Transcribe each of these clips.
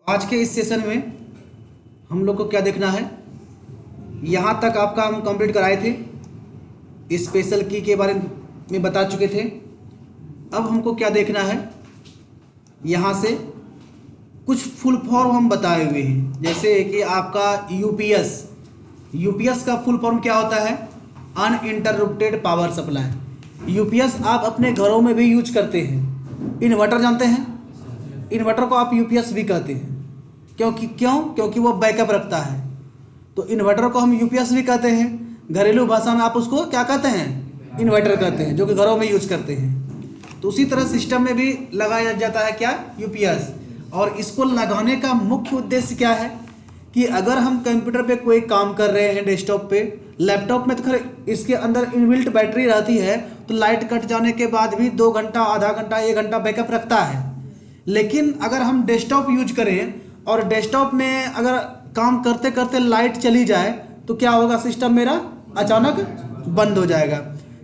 आज के इस सेशन में हम लोग को क्या देखना है। यहाँ तक आपका हम कंप्लीट कराए थे, स्पेशल की के बारे में बता चुके थे। अब हमको क्या देखना है, यहाँ से कुछ फुल फॉर्म हम बताए हुए हैं। जैसे कि आपका यूपीएस का फुल फॉर्म क्या होता है, अनइंटरप्टेड पावर सप्लाई। यूपीएस आप अपने घरों में भी यूज करते हैं। इन्वर्टर जानते हैं, इन्वर्टर को आप यूपीएस भी कहते हैं। क्योंकि वो बैकअप रखता है, तो इन्वर्टर को हम यूपीएस भी कहते हैं। घरेलू भाषा में आप उसको क्या कहते हैं, इन्वर्टर कहते हैं, जो कि घरों में यूज करते हैं। तो उसी तरह सिस्टम में भी लगाया जाता है क्या, यूपीएस। और इसको लगाने का मुख्य उद्देश्य क्या है कि अगर हम कंप्यूटर पे कोई काम कर रहे हैं, डेस्कटॉप पे, लैपटॉप में तो खैर इसके अंदर इनबिल्ट बैटरी रहती है, तो लाइट कट जाने के बाद भी 2 घंटा, आधा घंटा, 1 घंटा बैकअप रखता है। लेकिन अगर हम डेस्कटॉप यूज करें और डेस्कटॉप में अगर काम करते करते लाइट चली जाए तो क्या होगा, सिस्टम मेरा अचानक बंद हो जाएगा।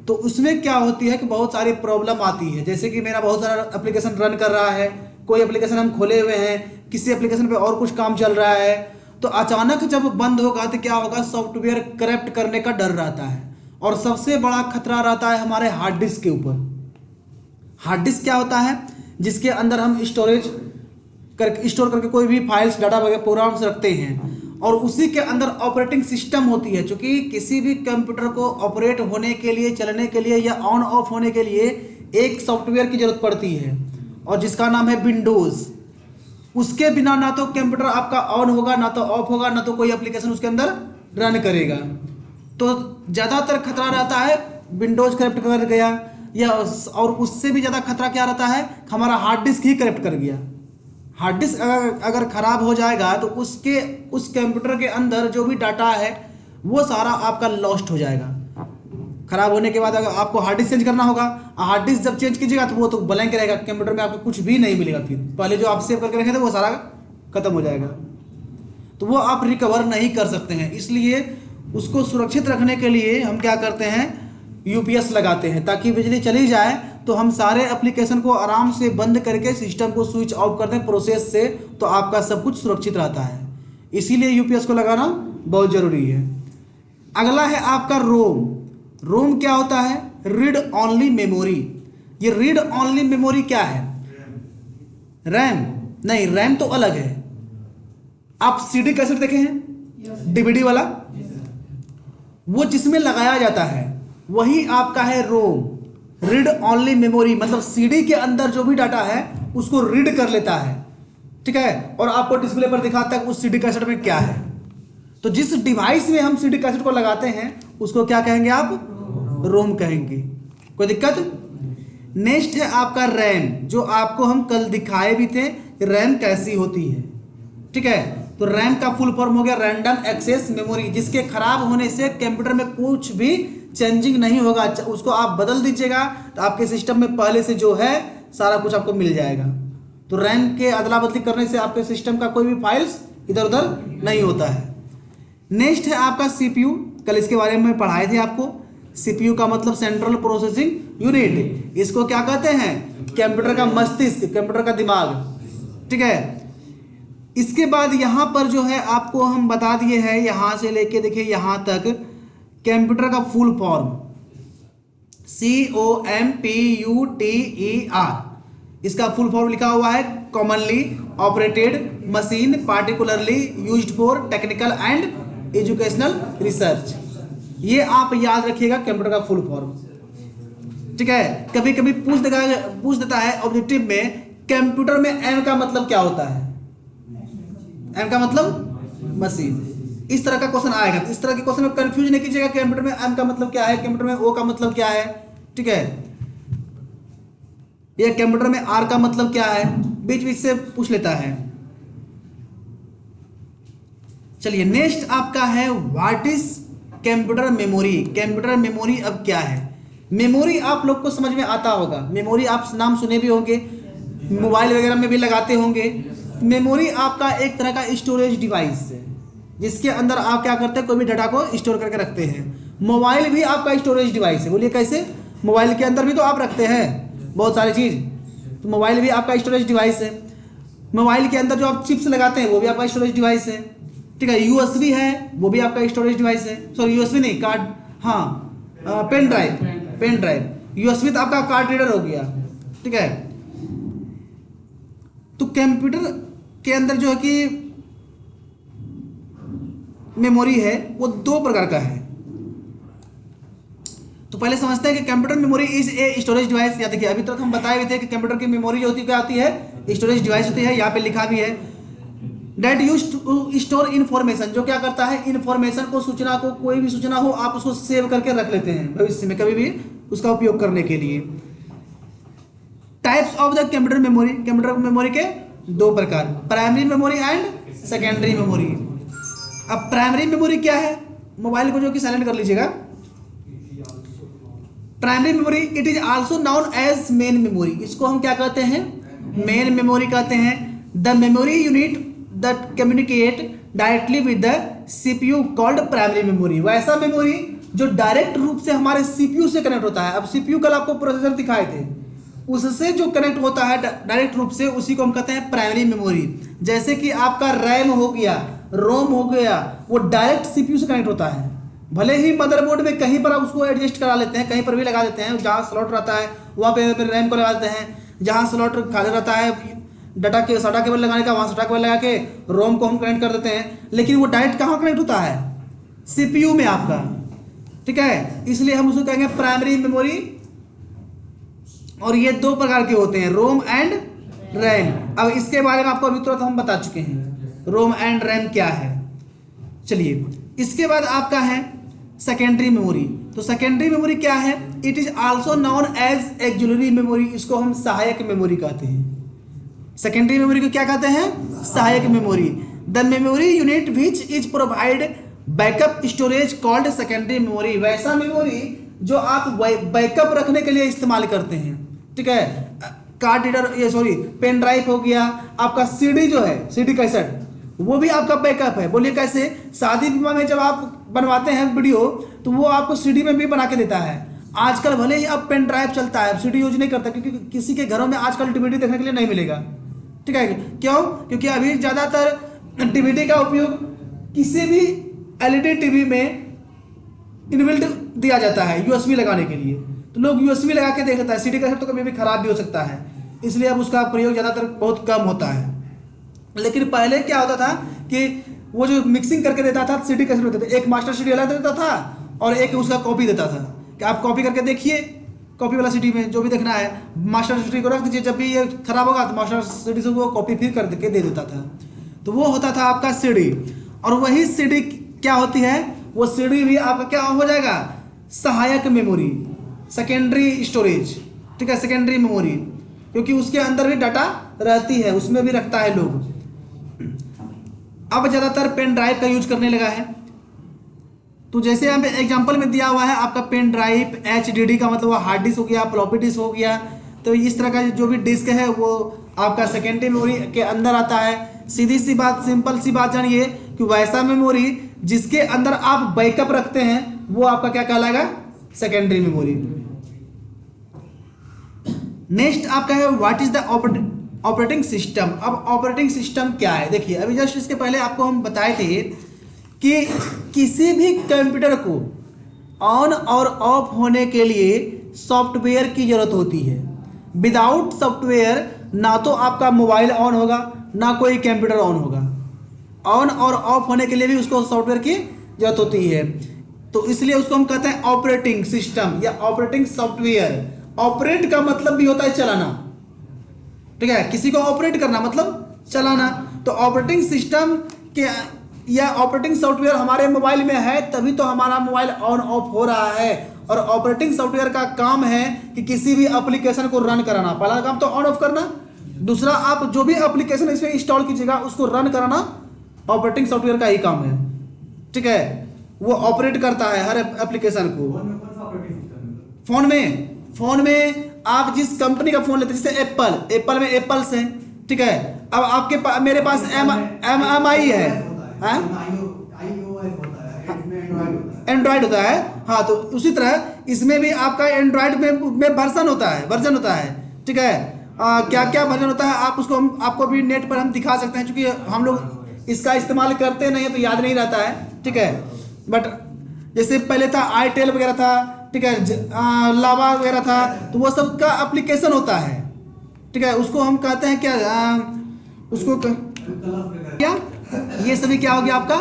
तो उसमें क्या होती है कि बहुत सारी प्रॉब्लम आती है। जैसे कि मेरा बहुत सारा एप्लीकेशन रन कर रहा है, कोई एप्लीकेशन हम खोले हुए हैं, किसी एप्लीकेशन पे और कुछ काम चल रहा है, तो अचानक जब बंद होगा तो क्या होगा, सॉफ्टवेयर करप्ट करने का डर रहता है। और सबसे बड़ा खतरा रहता है हमारे हार्ड डिस्क के ऊपर। हार्ड डिस्क क्या होता है, जिसके अंदर हम स्टोर करके कोई भी फाइल्स, डाटा वगैरह, प्रोग्राम्स रखते हैं, और उसी के अंदर ऑपरेटिंग सिस्टम होती है। क्योंकि किसी भी कंप्यूटर को ऑपरेट होने के लिए, चलने के लिए या ऑन ऑफ होने के लिए एक सॉफ्टवेयर की जरूरत पड़ती है, और जिसका नाम है विंडोज। उसके बिना ना तो कंप्यूटर आपका ऑन होगा, ना तो ऑफ होगा, ना तो कोई एप्लीकेशन उसके अंदर रन करेगा। तो ज़्यादातर खतरा रहता है विंडोज करप्ट कर गया, या और उससे भी ज़्यादा खतरा क्या रहता है, हमारा हार्ड डिस्क ही करप्ट कर गया। हार्ड डिस्क अगर खराब हो जाएगा तो उस कंप्यूटर के अंदर जो भी डाटा है वो सारा आपका लॉस्ट हो जाएगा। खराब होने के बाद अगर आपको हार्ड डिस्क चेंज करना होगा, हार्ड डिस्क जब चेंज कीजिएगा तो वो तो ब्लैंक रहेगा, कंप्यूटर में आपको कुछ भी नहीं मिलेगा। फिर पहले जो आप सेव करके रखे थे वो सारा खत्म हो जाएगा, तो वो आप रिकवर नहीं कर सकते हैं। इसलिए उसको सुरक्षित रखने के लिए हम क्या करते हैं, यूपीएस लगाते हैं, ताकि बिजली चली जाए तो हम सारे एप्लीकेशन को आराम से बंद करके सिस्टम को स्विच ऑफ कर दें प्रोसेस से, तो आपका सब कुछ सुरक्षित रहता है। इसीलिए यूपीएस को लगाना बहुत ज़रूरी है। अगला है आपका रोम। रोम क्या होता है, रीड ऑनली मेमोरी। ये रीड ऑनली मेमोरी क्या है, रैम नहीं, रैम तो अलग है। आप सीडी कैसेट देखे हैं, डीवीडी वाला, वो जिसमें लगाया जाता है वही आपका है रोम, रीड ऑनली मेमोरी। मतलब सीडी के अंदर जो भी डाटा है उसको रीड कर लेता है, ठीक है, और आपको डिस्प्ले पर दिखाता है उस सीडी कैसेट में क्या है। तो जिस डिवाइस में हम सीडी कैसेट को लगाते हैं उसको क्या कहेंगे आप, रोम कहेंगे। कोई दिक्कत। नेक्स्ट है आपका रैम, जो आपको हम कल दिखाए भी थे रैम कैसी होती है, ठीक है। तो रैम का फुल फॉर्म हो गया रैंडम एक्सेस मेमोरी, जिसके खराब होने से कंप्यूटर में कुछ भी चेंजिंग नहीं होगा। उसको आप बदल दीजिएगा तो आपके सिस्टम में पहले से जो है सारा कुछ आपको मिल जाएगा। तो रैम के अदला बदली करने से आपके सिस्टम का कोई भी फाइल्स इधर उधर नहीं होता है। नेक्स्ट है आपका सीपीयू, कल इसके बारे में पढ़ाए थे आपको। सीपीयू का मतलब सेंट्रल प्रोसेसिंग यूनिट। इसको क्या कहते हैं, कंप्यूटर का मस्तिष्क, कंप्यूटर का दिमाग, ठीक है। इसके बाद यहाँ पर जो है आपको हम बता दिए हैं, यहाँ से लेके देखिए यहाँ तक कंप्यूटर का फुल फॉर्म COMPUTER, इसका फुल फॉर्म लिखा हुआ है commonly operated machine particularly used for technical and educational research. ये आप याद रखिएगा कंप्यूटर का फुल फॉर्म, ठीक है। कभी कभी पूछ देता है ऑब्जेक्टिव में, कंप्यूटर में एम का मतलब क्या होता है, एम का मतलब मशीन। इस तरह का क्वेश्चन आएगा, तो इस तरह के क्वेश्चन में कंफ्यूज नहीं कीजिएगा, कंप्यूटर में एम का मतलब क्या है, कंप्यूटर में ओ का मतलब क्या है, ठीक है, या कंप्यूटर में आर का मतलब क्या है, बीच बीच से पूछ लेता है। चलिए नेक्स्ट आपका है what is computer memory. Computer memory अब क्या है, मेमोरी आप लोग को समझ में आता होगा। मेमोरी आप नाम सुने भी होंगे, मोबाइल वगैरह में भी लगाते होंगे। मेमोरी आपका एक तरह का स्टोरेज डिवाइस है, जिसके अंदर आप क्या करते हैं, कोई भी डाटा को स्टोर करके रखते हैं। मोबाइल भी आपका स्टोरेज डिवाइस है। बोलिए कैसे, मोबाइल के अंदर भी तो आप रखते हैं बहुत सारी चीज़, तो मोबाइल भी आपका स्टोरेज डिवाइस है। मोबाइल के अंदर जो आप चिप्स लगाते हैं वो भी आपका स्टोरेज डिवाइस है, ठीक है। यूएसबी है वो भी आपका स्टोरेज डिवाइस है, सॉरी यूएसबी नहीं, कार्ड, हाँ पेन ड्राइव। यूएसबी तो आपका कार्ड रीडर हो गया, ठीक है। तो कंप्यूटर के अंदर जो है कि मेमोरी है वो दो प्रकार का है। तो पहले समझते हैं कि computer memory is a storage device. या देखिए अभी तक हम बताए हुए थे कि कंप्यूटर की मेमोरी जो होती है क्या होती है, स्टोरेज डिवाइस होती है। यहाँ पे लिखा भी है data used to store information, जो क्या करता है इन्फॉर्मेशन को, सूचना को, कोई भी सूचना हो आप उसको सेव करके रख लेते हैं भविष्य में कभी भी उसका उपयोग करने के लिए। Types of the computer memory, computer memory के दो प्रकार, primary memory and secondary memory. अब प्राइमरी मेमोरी क्या है, मोबाइल को जो कि साइलेंट कर लीजिएगा। Primary memory it is also known as main memory, इसको हम क्या कहते हैं, मेन मेमोरी कहते हैं। The memory unit that communicate directly with the CPU called primary memory, वैसा मेमोरी जो डायरेक्ट रूप से हमारे सीपीयू से कनेक्ट होता है। अब सीपीयू कल आपको प्रोसेसर दिखाए थे, उससे जो कनेक्ट होता है डायरेक्ट रूप से, उसी को हम कहते हैं प्राइमरी मेमोरी। जैसे कि आपका रैम हो गया, रोम हो गया, वो डायरेक्ट सीपीयू से कनेक्ट होता है। भले ही मदरबोर्ड में कहीं पर आप उसको एडजस्ट करा लेते हैं, कहीं पर भी लगा देते हैं, जहाँ स्लॉट रहता है वहाँ पे रैम को लगा देते हैं, जहाँ स्लॉट खाली रहता है डाटा के साटा केबल लगाने का, वहाँ साटा केबल लगा के रोम को हम कनेक्ट कर देते हैं। लेकिन वो डायरेक्ट कहाँ कनेक्ट होता है, सीपीयू में आपका, ठीक है। इसलिए हम उसको कहेंगे प्राइमरी मेमोरी। और ये दो प्रकार के होते हैं, रोम एंड रैम। अब इसके बारे में आपको अभी तुरंत हम बता चुके हैं रोम एंड रैम क्या है। चलिए इसके बाद आपका है सेकेंडरी मेमोरी। तो सेकेंडरी मेमोरी क्या है, it is also known as auxiliary memory, इसको हम सहायक मेमोरी कहते हैं। सेकेंडरी मेमोरी को क्या कहते हैं, सहायक memory. The memory unit which is provide backup storage called secondary memory, वैसा मेमोरी जो आप बैकअप रखने के लिए इस्तेमाल करते हैं, ठीक है। कार्ड रीडर, ये सॉरी पेन ड्राइव हो गया, आपका सीडी जो है, सीडी कैसेट, वो भी आपका बैकअप है। बोलिए कैसे, शादी विवाह में जब आप बनवाते हैं वीडियो तो वो आपको सीडी में भी बना के देता है। आजकल भले ही अब पेन ड्राइव चलता है, सीडी यूज नहीं करता, क्योंकि किसी के घरों में आजकल डीवीडी देखने के लिए नहीं मिलेगा, ठीक है। क्यों, क्योंकि अभी ज़्यादातर डीवीडी का उपयोग किसी भी एलईडी टीवी में इनबिल्ट दिया जाता है यूएसबी लगाने के लिए, तो लोग यूएसबी लगा के देख लेता है। सीडी कैसेट तो कभी भी खराब भी हो सकता है, इसलिए अब उसका प्रयोग ज़्यादातर बहुत कम होता है। लेकिन पहले क्या होता था कि वो जो मिक्सिंग करके देता था सीडी कैसेट होते थे, एक मास्टर सीडी अलग देता था और एक उसका कॉपी देता था कि आप कॉपी करके देखिए, कॉपी वाला सीडी में जो भी देखना है मास्टर सीडी को रख दीजिए, जब भी ये खराब होगा तो मास्टर सीडी से वो कॉपी फिर कर के दे देता था। तो वो होता था आपका सीडी। और वही सीडी क्या होती है, वो सीडी भी आपका क्या हो जाएगा, सहायक मेमोरी, सेकेंडरी स्टोरेज, ठीक है, सेकेंडरी मेमोरी, क्योंकि उसके अंदर भी डाटा रहती है, उसमें भी रखता है लोग। अब ज़्यादातर पेन ड्राइव का यूज करने लगा है। तो जैसे यहाँ पे एग्जांपल में दिया हुआ है आपका पेन ड्राइव, HDD का मतलब हार्ड डिस्क हो गया, फ्लॉपी डिस्क हो गया। तो इस तरह का जो भी डिस्क है वो आपका सेकेंडरी मेमोरी के अंदर आता है। सीधी सी बात, सिंपल सी बात जानिए कि वैसा मेमोरी जिसके अंदर आप बैकअप रखते हैं वो आपका क्या कहलाएगा, सेकेंडरी मेमोरी। नेक्स्ट आपका है what is the operating system. अब ऑपरेटिंग सिस्टम क्या है, देखिए अभी जस्ट इसके पहले आपको हम बताए थे कि किसी भी कंप्यूटर को ऑन और ऑफ होने के लिए सॉफ्टवेयर की जरूरत होती है। विदाउट सॉफ्टवेयर ना तो आपका मोबाइल ऑन होगा ना कोई कंप्यूटर ऑन होगा। ऑन और ऑफ होने के लिए भी उसको सॉफ्टवेयर की जरूरत होती है, तो इसलिए उसको हम कहते हैं ऑपरेटिंग सिस्टम या ऑपरेटिंग सॉफ्टवेयर। ऑपरेट का मतलब भी होता है चलाना, ठीक है, किसी को ऑपरेट करना मतलब चलाना। तो ऑपरेटिंग सिस्टम के या ऑपरेटिंग सॉफ्टवेयर हमारे मोबाइल में है तभी तो हमारा मोबाइल ऑन ऑफ हो रहा है। और ऑपरेटिंग सॉफ्टवेयर का काम है कि किसी भी एप्लीकेशन को रन कराना। पहला काम तो ऑन ऑफ करना, दूसरा आप जो भी एप्लीकेशन इसमें इंस्टॉल कीजिएगा उसको रन कराना ऑपरेटिंग सॉफ्टवेयर का ही काम है, ठीक है। वो ऑपरेट करता है हर एप्लीकेशन को। फोन में आप जिस कंपनी का फोन लेते हैं, जैसे एप्पल में एप्पल्स है, ठीक है। अब आपके मेरे पास MI है, एंड्रॉयड होता है, हाँ। तो उसी तरह इसमें भी आपका एंड्रॉयड में वर्जन होता है, ठीक है। क्या क्या वर्जन होता है, आप उसको हम आपको भी नेट पर हम दिखा सकते हैं, क्योंकि हम लोग इसका इस्तेमाल करते नहीं है तो याद नहीं रहता है, ठीक है। बट जैसे पहले था आईटेल वगैरह था, ठीक है, लावा वगैरह था, तो वो सब का एप्लीकेशन होता है, ठीक है। उसको हम कहते हैं क्या, उसको क्या, ये सभी क्या हो गया आपका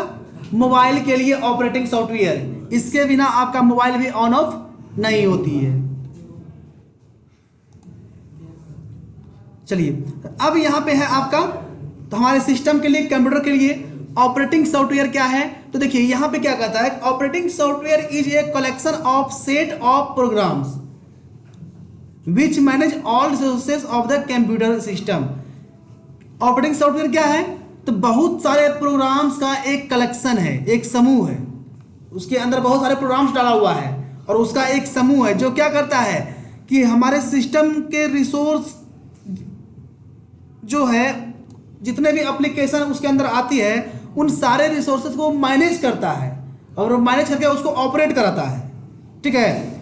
मोबाइल के लिए ऑपरेटिंग सॉफ्टवेयर। इसके बिना आपका मोबाइल भी ऑन ऑफ नहीं होती है। चलिए अब यहां पे है आपका, तो हमारे सिस्टम के लिए, कंप्यूटर के लिए ऑपरेटिंग सॉफ्टवेयर क्या है, तो देखिए यहां पे क्या कहता है, operating software is a collection of set of programs which manage all resources of the computer system. Operating software क्या है, तो बहुत सारे प्रोग्राम्स का एक कलेक्शन है, एक समूह है, उसके अंदर बहुत सारे प्रोग्राम्स डाला हुआ है और उसका एक समूह है जो क्या करता है कि हमारे सिस्टम के रिसोर्स जो है, जितने भी एप्लीकेशन उसके अंदर आती है, उन सारे रिसोर्सेज को मैनेज करता है और मैनेज करके उसको ऑपरेट कराता है, ठीक है।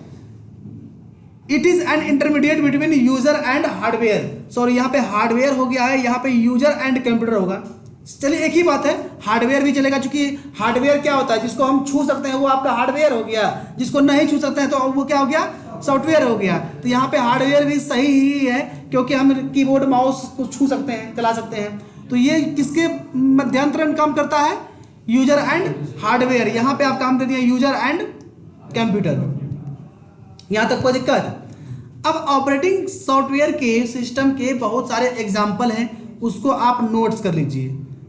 It is an intermediate between user and hardware, sorry यहाँ पे हार्डवेयर हो गया है, यहाँ पे यूजर एंड कंप्यूटर होगा। चलिए एक ही बात है, हार्डवेयर भी चलेगा, क्योंकि हार्डवेयर क्या होता है, जिसको हम छू सकते हैं वो आपका हार्डवेयर हो गया, जिसको नहीं छू सकते हैं तो वो क्या हो गया, सॉफ्टवेयर हो गया। तो यहाँ पे हार्डवेयर भी सही ही है, क्योंकि हम कीबोर्ड माउस को छू सकते हैं, चला सकते हैं। तो ये किसके मध्यांतर में काम करता है, यूजर एंड हार्डवेयर। यहाँ पे आप काम दे दिए यूजर एंड कंप्यूटर, यहाँ तक कोई दिक्कत। अब ऑपरेटिंग सॉफ्टवेयर के सिस्टम के बहुत सारे एग्जाम्पल हैं, उसको आप नोट्स कर लीजिए,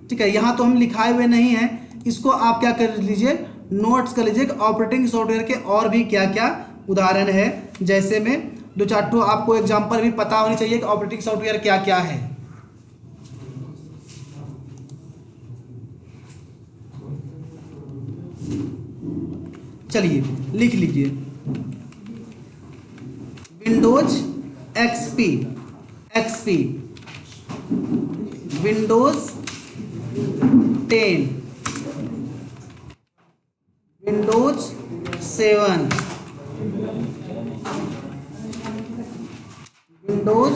ठीक है। यहाँ तो हम लिखाए हुए नहीं हैं, इसको आप क्या कर लीजिए, नोट्स कर लीजिए। ऑपरेटिंग सॉफ्टवेयर के और भी क्या क्या उदाहरण है, जैसे में दो चार तो आपको एग्जाम्पल भी पता होनी चाहिए कि ऑपरेटिंग सॉफ्टवेयर क्या क्या है। चलिए लिख लीजिए, Windows XP, Windows 10, Windows 7, Windows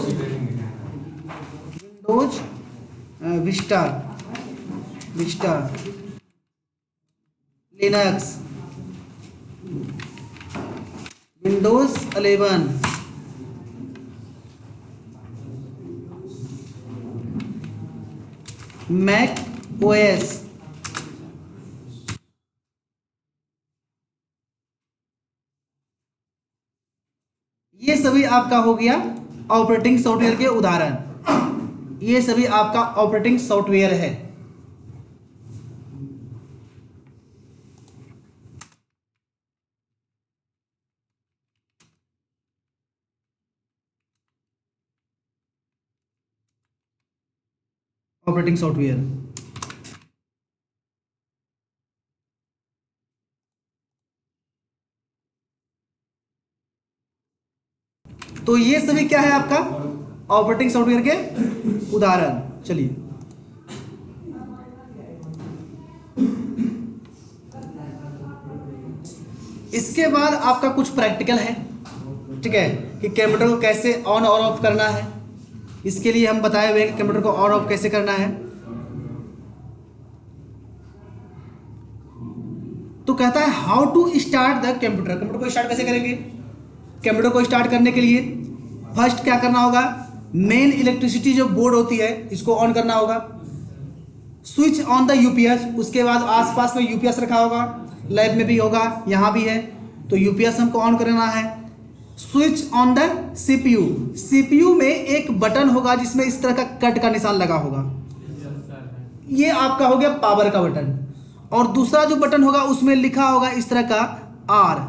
Vista, Linux, Windows 11, Mac OS, ये सभी आपका हो गया ऑपरेटिंग सॉफ्टवेयर के उदाहरण। ये सभी आपका ऑपरेटिंग सॉफ्टवेयर है। ऑपरेटिंग सॉफ्टवेयर, तो ये सभी क्या है आपका ऑपरेटिंग सॉफ्टवेयर के उदाहरण। चलिए इसके बाद आपका कुछ प्रैक्टिकल है, ठीक है, कि कंप्यूटर को कैसे ऑन और ऑफ करना है। इसके लिए हम बताए हुए हैं कि कंप्यूटर को ऑन ऑफ कैसे करना है। तो कहता है how to start the computer, computer को स्टार्ट कैसे करेंगे। कंप्यूटर को स्टार्ट करने के लिए फर्स्ट क्या करना होगा, मेन इलेक्ट्रिसिटी जो बोर्ड होती है इसको ऑन करना होगा। स्विच ऑन द यूपीएस, उसके बाद आसपास में यूपीएस रखा होगा, लैब में भी होगा, यहाँ भी है, तो यूपीएस हमको ऑन करना है। Switch on the CPU, CPU में एक बटन होगा जिसमें इस तरह का कट का निशान लगा होगा, ये आपका हो गया पावर का बटन। और दूसरा जो बटन होगा उसमें लिखा होगा इस तरह का आर,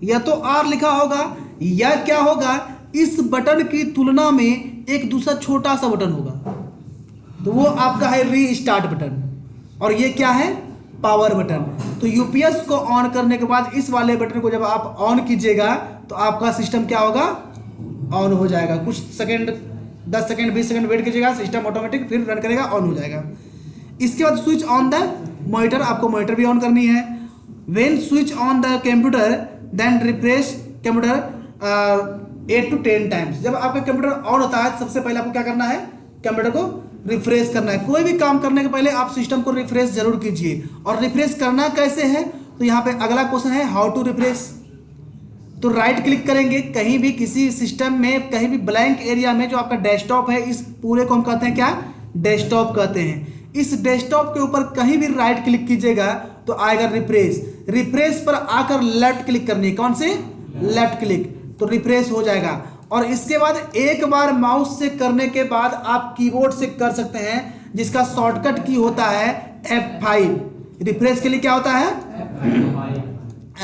या तो आर लिखा होगा या क्या होगा, इस बटन की तुलना में एक दूसरा छोटा सा बटन होगा, तो वो आपका है रीस्टार्ट बटन, और ये क्या है पावर बटन। तो यूपीएस को ऑन करने के बाद इस वाले बटन को जब आप ऑन कीजिएगा तो आपका सिस्टम क्या होगा, ऑन हो जाएगा। कुछ सेकंड, 10 सेकंड 20 सेकंड वेट कीजिएगा, सिस्टम ऑटोमेटिक फिर रन करेगा, ऑन हो जाएगा। इसके बाद स्विच ऑन द मॉनिटर, आपको मॉनिटर भी ऑन करनी है। When switch on the computer then refresh computer 8 to 10 times. जब आपका कंप्यूटर ऑन होता है सबसे पहले आपको क्या करना है, कंप्यूटर को रिफ्रेश करना है। कोई भी काम करने के पहले आप सिस्टम को रिफ्रेश जरूर कीजिए। और रिफ्रेश करना कैसे है, तो यहाँ पे अगला क्वेश्चन है हाउ टू रिफ्रेश। तो राइट क्लिक करेंगे कहीं भी किसी सिस्टम में, कहीं भी ब्लैंक एरिया में, जो आपका डेस्कटॉप है, इस पूरे को हम कहते हैं क्या, डेस्कटॉप कहते हैं। इस डेस्कटॉप के ऊपर कहीं भी राइट क्लिक कीजिएगा तो आएगा रिफ्रेश। रिफ्रेश पर आकर लेफ्ट क्लिक करनी है, कौन से, लेफ्ट क्लिक, तो रिफ्रेश हो जाएगा। और इसके बाद एक बार माउस से करने के बाद आप कीबोर्ड से कर सकते हैं, जिसका शॉर्टकट की होता है F5। रिफ्रेश के लिए क्या होता है,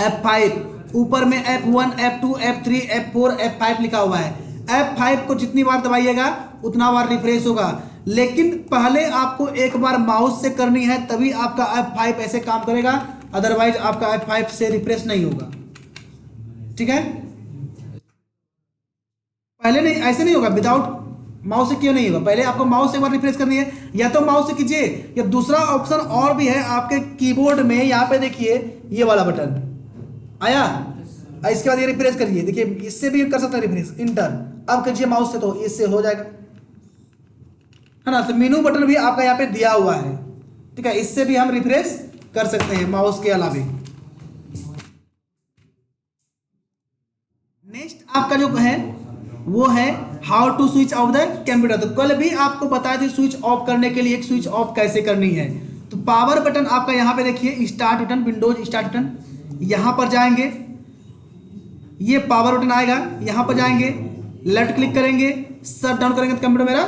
F5। ऊपर में F1, F2, F3, F4, F5 लिखा हुआ है। F5 को जितनी बार दबाइएगा उतना बार रिफ्रेश होगा, लेकिन पहले आपको एक बार माउस से करनी है, तभी आपका F5 ऐसे काम करेगा, अदरवाइज आपका F5 से रिफ्रेश नहीं होगा। ठीक है, पहले नहीं, ऐसे नहीं होगा, विदाउट माउस से क्यों नहीं होगा, पहले आपको माउस से एक बार रिफ्रेश करनी है, या तो माउस से कीजिए, या दूसरा ऑप्शन और भी है आपके कीबोर्ड में, यहाँ पे देखिए ये वाला बटन आया, इसके बाद ये रिफ्रेश करिए, देखिए इससे भी कर सकते हैं रिफ्रेश, इंटर। अब कीजिए माउस से तो इससे हो जाएगा, है ना। तो मेनू बटन भी आपका यहाँ पे दिया हुआ है, ठीक है, इससे भी हम रिफ्रेश कर सकते हैं माउस के अलावे। नेक्स्ट आपका जो है वो है how to switch off the computer. तो कल भी आपको बताया था स्विच ऑफ करने के लिए एक स्विच ऑफ कैसे करनी है। तो पावर बटन आपका यहाँ पे देखिए, start button, Windows start button, यहाँ पर जाएंगे, ये पावर बटन आएगा, यहाँ पर जाएंगे, लेफ्ट क्लिक करेंगे, शट डाउन करेंगे तो कंप्यूटर मेरा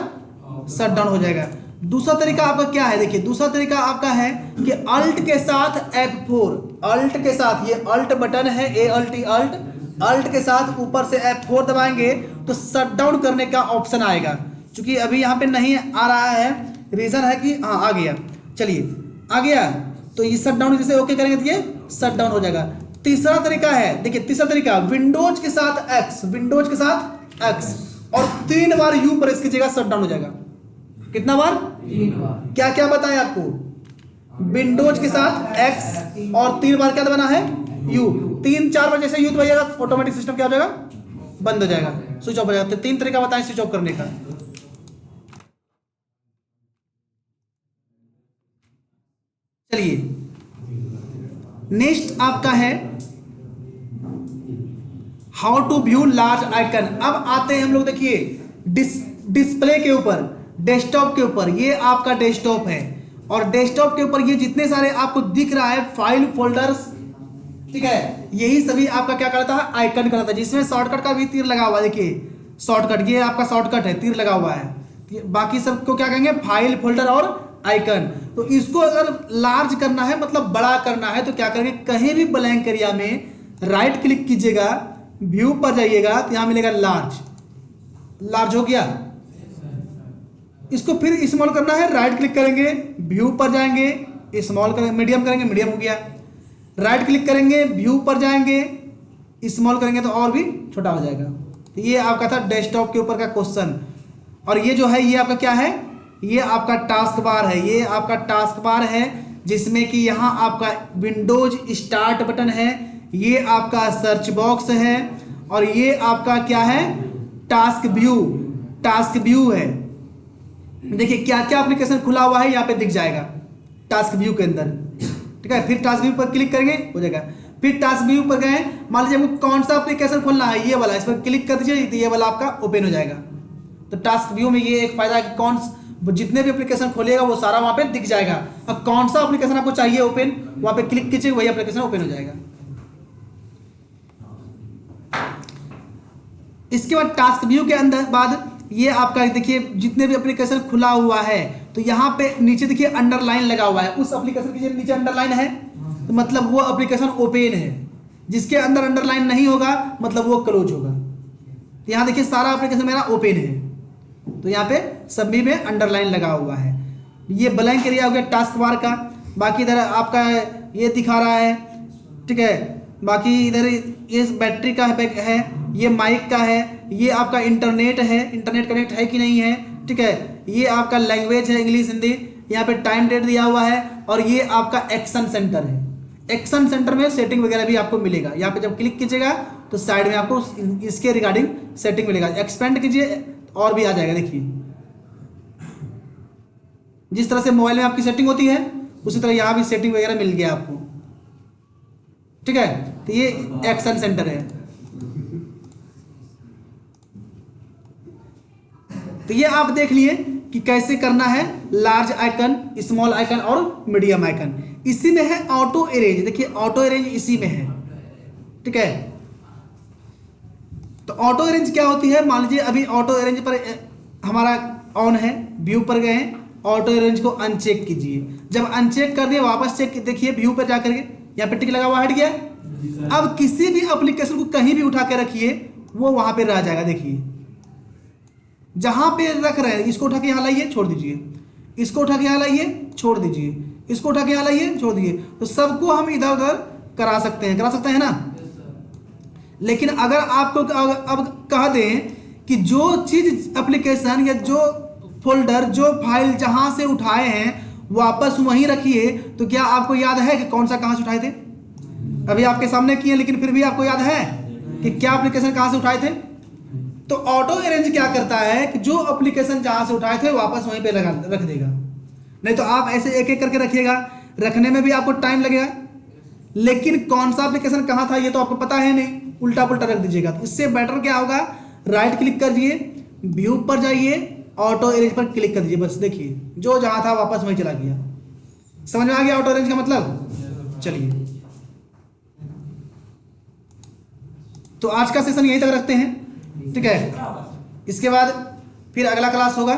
शट डाउन हो जाएगा। दूसरा तरीका आपका क्या है, देखिए दूसरा तरीका आपका है कि अल्ट के साथ F4, अल्ट के साथ, ये अल्ट बटन है, ALT, अल्ट के साथ ऊपर से F4 दबाएंगे तो शट डाउन करने का ऑप्शन आएगा। क्योंकि अभी यहाँ पे नहीं आ रहा है, रीजन है कि हाँ आ गया, चलिए आ गया, तो ये शट डाउन जैसे ओके करेंगे तो ये शट डाउन हो जाएगा। तीसरा तरीका है, देखिए तीसरा तरीका, विंडोज के साथ X, विंडोज के साथ X और 3 बार U प्रेस कीजिएगा, शट डाउन हो जाएगा। कितना बार, 3 बार। क्या क्या बताएं आपको, विंडोज के साथ X और 3 बार क्या दबाना है, U। 3-4 बार जैसे U दबाइएगा ऑटोमेटिक सिस्टम क्या हो जाएगा, बंद हो जाएगा, स्विच ऑफ हो जाएगा। तो 3 तरीका बताएं स्विच ऑफ करने का। चलिए नेक्स्ट आपका है how to view large icon. अब आते हैं हम लोग, देखिए डिस्प्ले के ऊपर, डेस्कटॉप के ऊपर, ये आपका डेस्कटॉप है और डेस्कटॉप के ऊपर ये जितने सारे आपको दिख रहा है फाइल फोल्डर्स, ठीक है, यही सभी आपका क्या करता है, आइकन करता है, जिसमें शॉर्टकट का भी तीर लगा हुआ है। देखिए शॉर्टकट, ये आपका शॉर्टकट है, तीर लगा हुआ है। बाकी सबको क्या कहेंगे, फाइल फोल्डर और आइकन। तो इसको अगर लार्ज करना है, मतलब बड़ा करना है, तो क्या करेंगे, कहीं भी ब्लैंक एरिया में राइट क्लिक कीजिएगा, व्यू पर जाइएगा तो यहां मिलेगा लार्ज, लार्ज हो गया। इसको फिर स्मॉल करना है, राइट क्लिक करेंगे, व्यू पर जाएंगे, स्मॉल करेंगे, मीडियम करेंगे, मीडियम हो गया। राइट क्लिक करेंगे, व्यू पर जाएंगे, स्मॉल करेंगे तो और भी छोटा हो जाएगा। तो ये आपका था डेस्कटॉप के ऊपर का क्वेश्चन। और ये जो है ये आपका क्या है, ये आपका टास्क बार है, ये आपका टास्क बार है, जिसमें कि यहाँ आपका विंडोज स्टार्ट बटन है, ये आपका सर्च बॉक्स है, और ये आपका क्या है, टास्क व्यू, टास्क व्यू है। देखिए क्या क्या एप्लीकेशन खुला हुआ है यहाँ पे दिख जाएगा टास्क व्यू के अंदर, ठीक है। फिर टास्क व्यू पर क्लिक करेंगे, हो जाएगा। फिर टास्क व्यू पर गए, मान लीजिए हमको कौन सा एप्लीकेशन खोलना है, ये वाला, इस पर क्लिक कर दीजिए तो ये वाला आपका ओपन हो जाएगा। तो टास्क व्यू में ये एक फायदा है कि कौन जितने भी एप्लीकेशन खोलिएगा वो सारा वहां पे दिख जाएगा, और कौन सा एप्लीकेशन आपको चाहिए ओपन, वहां पे क्लिक कीजिए, वही एप्लीकेशन ओपन हो जाएगा। इसके बाद टास्क व्यू के अंदर बाद ये आपका देखिए जितने भी एप्लीकेशन खुला हुआ है, तो यहाँ पे नीचे देखिए अंडरलाइन लगा हुआ है, उस एप्लीकेशन के नीचे अंडरलाइन है तो मतलब वो एप्लीकेशन ओपन है, जिसके अंदर अंडरलाइन नहीं होगा मतलब वो क्लोज होगा। तो यहाँ देखिए सारा एप्लीकेशन मेरा ओपन है, तो यहाँ पे सभी में अंडरलाइन लगा हुआ है। ये ब्लैंक एरिया हो गया टास्क बार का। बाकी इधर आपका ये दिखा रहा है, ठीक है। बाकी इधर ये बैटरी का है, ये माइक का है, ये आपका इंटरनेट है, इंटरनेट कनेक्ट है कि नहीं है, ठीक है। ये आपका लैंग्वेज है, इंग्लिश हिंदी, यहाँ पे टाइम डेट दिया हुआ है, और ये आपका एक्शन सेंटर है। एक्शन सेंटर में सेटिंग वगैरह भी आपको मिलेगा। यहाँ पे जब क्लिक कीजिएगा तो साइड में आपको इसके रिगार्डिंग सेटिंग मिलेगा। एक्सपेंड कीजिए और भी आ जाएगा। देखिए जिस तरह से मोबाइल में आपकी सेटिंग होती है उसी तरह यहाँ भी सेटिंग वगैरह मिल गया आपको, ठीक है। तो ये एक्शन सेंटर है। तो ये आप देख लिए कि कैसे करना है लार्ज आइकन, स्मॉल आइकन और मीडियम आइकन। इसी में है ऑटो अरेंज। देखिए ऑटो अरेंज इसी में है, ठीक है। तो ऑटो अरेंज क्या होती है, मान लीजिए अभी ऑटो अरेंज पर हमारा ऑन है, व्यू पर गए हैं, ऑटो अरेंज को अनचेक कीजिए। जब अनचेक कर दिए वापस चेक देखिए व्यू पर जाकर के यहाँ पे टिक लगा हुआ हट गया। अब किसी भी एप्लीकेशन को कहीं भी उठा के रखिए वो वहां पे रह जाएगा। देखिए जहां पे रख रहे हैं, इसको उठा के यहाँ लाइए छोड़ दीजिए, इसको उठा के यहाँ लाइए छोड़ दीजिए, इसको उठा के यहाँ लाइए छोड़ दीजिए, तो सबको हम इधर उधर करा सकते हैं ना। लेकिन अगर आपको अब कह दें कि जो चीज एप्लीकेशन या जो फोल्डर जो फाइल जहां से उठाए हैं वापस वहीं रखिए, तो क्या आपको याद है कि कौन सा कहां से उठाए थे? अभी आपके सामने किए लेकिन फिर भी आपको याद है कि क्या एप्लीकेशन कहां से उठाए थे? तो ऑटो अरेंज क्या करता है कि जो एप्लीकेशन जहां से उठाए थे वापस वहीं पे रख देगा। नहीं तो आप ऐसे एक एक करके रखिएगा, रखने में भी आपको टाइम लगेगा, लेकिन कौन सा एप्लीकेशन कहां था ये तो आपको पता है नहीं, उल्टा पुल्टा रख दीजिएगा। तो इससे बेटर क्या होगा, राइट क्लिक करिए, व्यू पर जाइए, ऑटो अरेंज पर क्लिक कर दीजिए। बस देखिए जो जहां था वापस वहीं चला गया। समझ में आ गया ऑटो अरेंज का मतलब? चलिए तो आज का सेशन यहीं तक रखते हैं, ठीक है। इसके बाद फिर अगला क्लास होगा